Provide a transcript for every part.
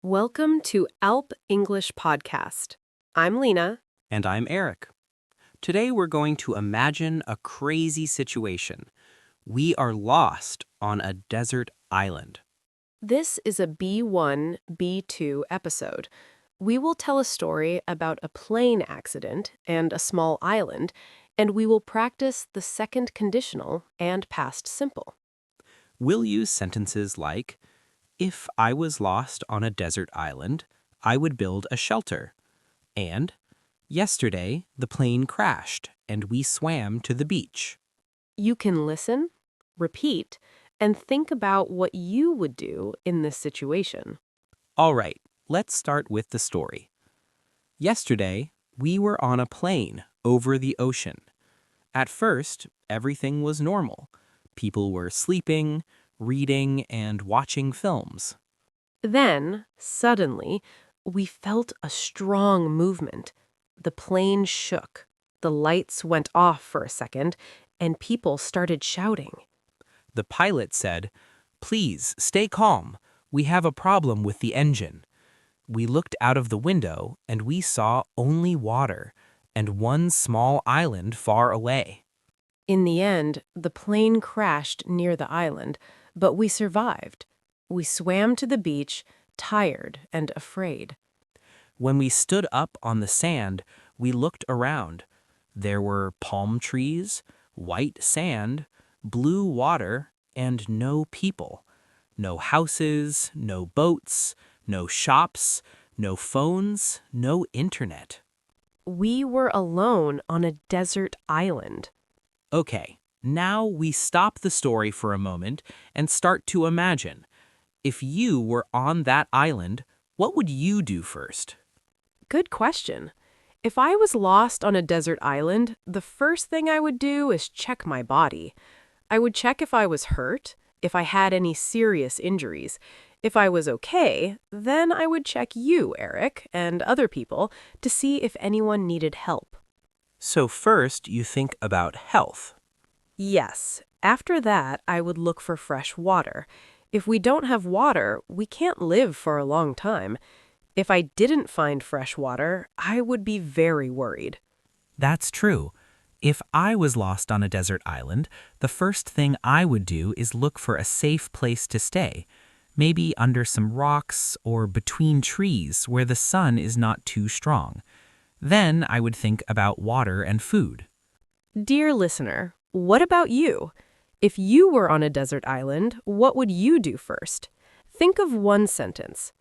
Welcome to Alp English Podcast. I'm Lena. And I'm Eric. Today we're going to imagine a crazy situation. We are lost on a desert island. This is a B1, B2 episode. We will tell a story about a plane accident and a small island, and we will practice the second conditional and past simple. We'll use sentences like, if I was lost on a desert island, I would build a shelter. And, yesterday, the plane crashed and we swam to the beach. You can listen, repeat, and think about what you would do in this situation. All right, let's start with the story. Yesterday, we were on a plane over the ocean. At first, everything was normal. People were sleeping, reading, and watching films. Then, suddenly, we felt a strong movement. The plane shook. The lights went off for a second, and people started shouting. The pilot said, "Please, stay calm. We have a problem with the engine." We looked out of the window, and we saw only water and one small island far away. In the end, the plane crashed near the island, but we survived. We swam to the beach, tired and afraid. When we stood up on the sand, we looked around. There were palm trees, white sand, blue water, and no people. No houses, no boats, no shops, no phones, no internet. We were alone on a desert island. Okay, now we stop the story for a moment and start to imagine. If you were on that island, what would you do first? Good question. If I was lost on a desert island, the first thing I would do is check my body. I would check if I was hurt, if I had any serious injuries. If I was okay, then I would check you, Eric, and other people to see if anyone needed help. So first, you think about health. Yes. After that, I would look for fresh water. If we don't have water, we can't live for a long time. If I didn't find fresh water, I would be very worried. That's true. If I was lost on a desert island, the first thing I would do is look for a safe place to stay. Maybe under some rocks or between trees where the sun is not too strong. Then I would think about water and food. Dear listener, what about you? If you were on a desert island, what would you do first? Think of one sentence.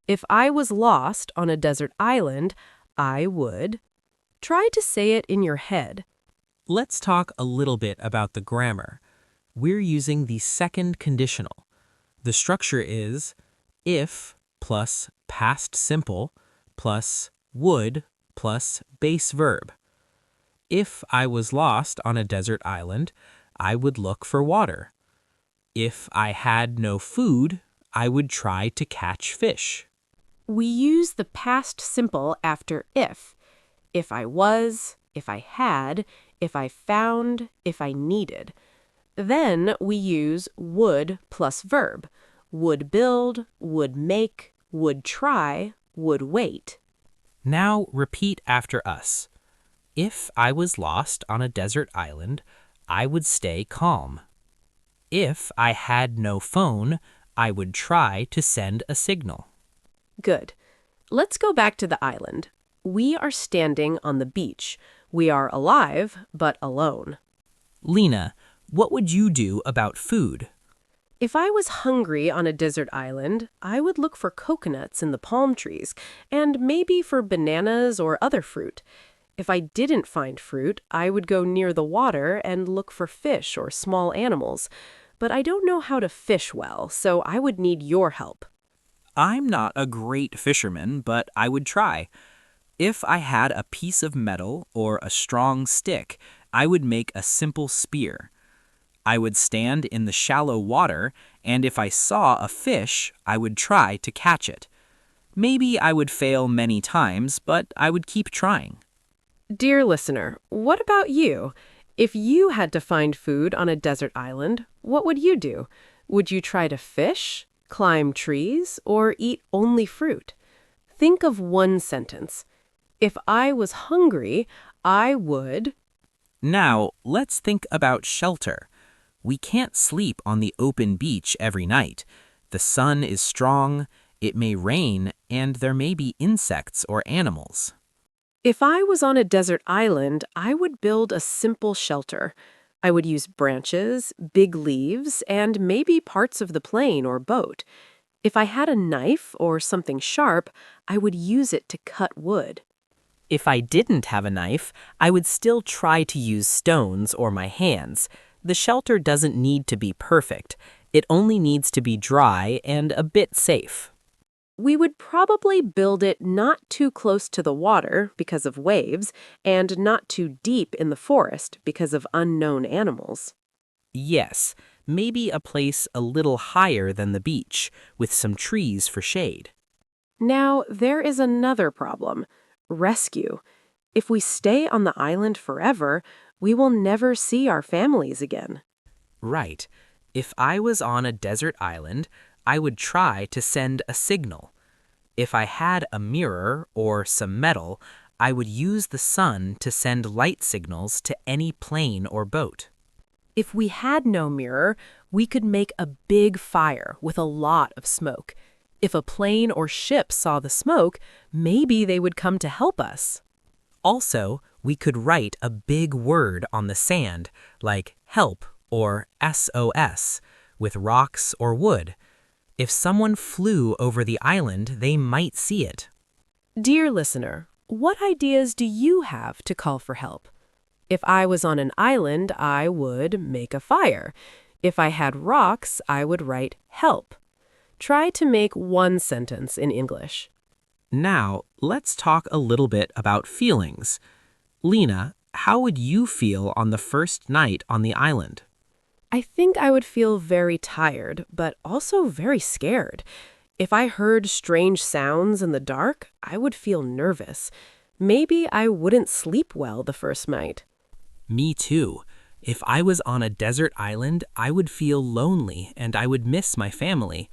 If I was lost on a desert island, I would. Try to say it in your head. Let's talk a little bit about the grammar. We're using the second conditional. The structure is if plus past simple plus would plus base verb. If I was lost on a desert island, I would look for water. If I had no food, I would try to catch fish. We use the past simple after if. If I was, if I had, if I found, if I needed. Then we use would plus verb. Would build, would make, would try, would wait. Now repeat after us. If I was lost on a desert island, I would stay calm. If I had no phone, I would try to send a signal. Good. Let's go back to the island. We are standing on the beach. We are alive, but alone. Lena, what would you do about food? If I was hungry on a desert island, I would look for coconuts in the palm trees and maybe for bananas or other fruit. If I didn't find fruit, I would go near the water and look for fish or small animals. But I don't know how to fish well, so I would need your help. I'm not a great fisherman, but I would try. If I had a piece of metal or a strong stick, I would make a simple spear. I would stand in the shallow water, and if I saw a fish, I would try to catch it. Maybe I would fail many times, but I would keep trying. Dear listener, what about you? If you had to find food on a desert island, what would you do? Would you try to fish, climb trees, or eat only fruit? Think of one sentence. If I was hungry, I would... Now, let's think about shelter. We can't sleep on the open beach every night. The sun is strong, it may rain, and there may be insects or animals. If I was on a desert island, I would build a simple shelter. I would use branches, big leaves, and maybe parts of the plane or boat. If I had a knife or something sharp, I would use it to cut wood. If I didn't have a knife, I would still try to use stones or my hands. The shelter doesn't need to be perfect. It only needs to be dry and a bit safe. We would probably build it not too close to the water because of waves, and not too deep in the forest because of unknown animals. Yes, maybe a place a little higher than the beach, with some trees for shade. Now, there is another problem. Rescue. If we stay on the island forever, we will never see our families again. Right. If I was on a desert island, I would try to send a signal. If I had a mirror or some metal, I would use the sun to send light signals to any plane or boat. If we had no mirror, we could make a big fire with a lot of smoke. If a plane or ship saw the smoke, maybe they would come to help us. Also, we could write a big word on the sand, like help or SOS, with rocks or wood. If someone flew over the island, they might see it. Dear listener, what ideas do you have to call for help? If I was on an island, I would make a fire. If I had rocks, I would write help. Try to make one sentence in English. Now, let's talk a little bit about feelings. Lena, how would you feel on the first night on the island? I think I would feel very tired, but also very scared. If I heard strange sounds in the dark, I would feel nervous. Maybe I wouldn't sleep well the first night. Me too. If I was on a desert island, I would feel lonely and I would miss my family.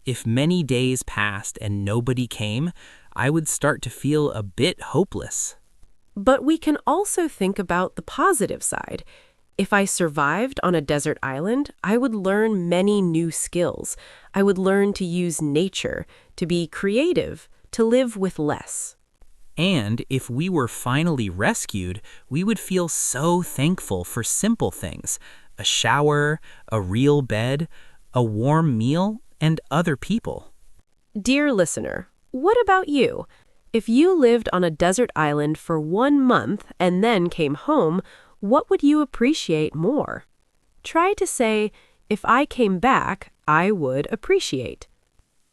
If many days passed and nobody came, I would start to feel a bit hopeless. But we can also think about the positive side. If I survived on a desert island, I would learn many new skills. I would learn to use nature, to be creative, to live with less. And if we were finally rescued, we would feel so thankful for simple things: a shower, a real bed, a warm meal, and other people. Dear listener, what about you? If you lived on a desert island for 1 month and then came home, what would you appreciate more? Try to say, if I came back, I would appreciate.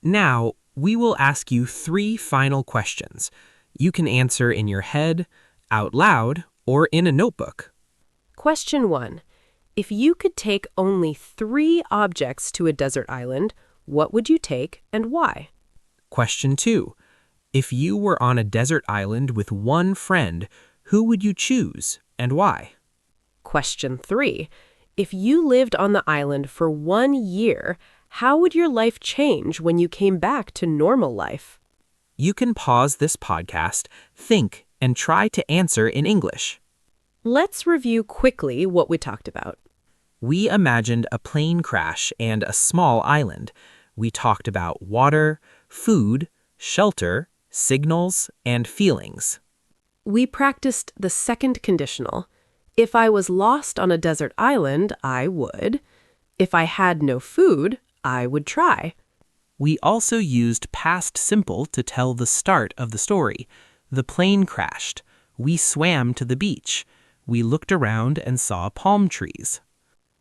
Now, we will ask you 3 final questions. You can answer in your head, out loud, or in a notebook. Question 1. If you could take only 3 objects to a desert island, what would you take and why? Question 2. If you were on a desert island with one friend, who would you choose and why? Question 3. If you lived on the island for 1 year, how would your life change when you came back to normal life? You can pause this podcast, think, and try to answer in English. Let's review quickly what we talked about. We imagined a plane crash and a small island. We talked about water, food, shelter, signals, and feelings. We practiced the second conditional. If I was lost on a desert island, I would. If I had no food, I would try. We also used past simple to tell the start of the story. The plane crashed. We swam to the beach. We looked around and saw palm trees.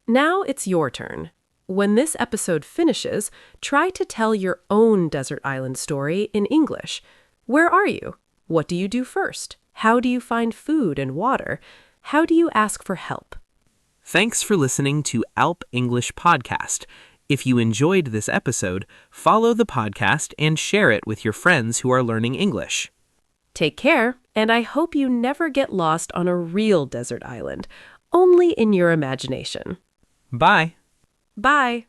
Now it's your turn. When this episode finishes, try to tell your own desert island story in English. Where are you? What do you do first? How do you find food and water? How do you ask for help? Thanks for listening to Alp English Podcast. If you enjoyed this episode, follow the podcast and share it with your friends who are learning English. Take care, and I hope you never get lost on a real desert island, only in your imagination. Bye. Bye.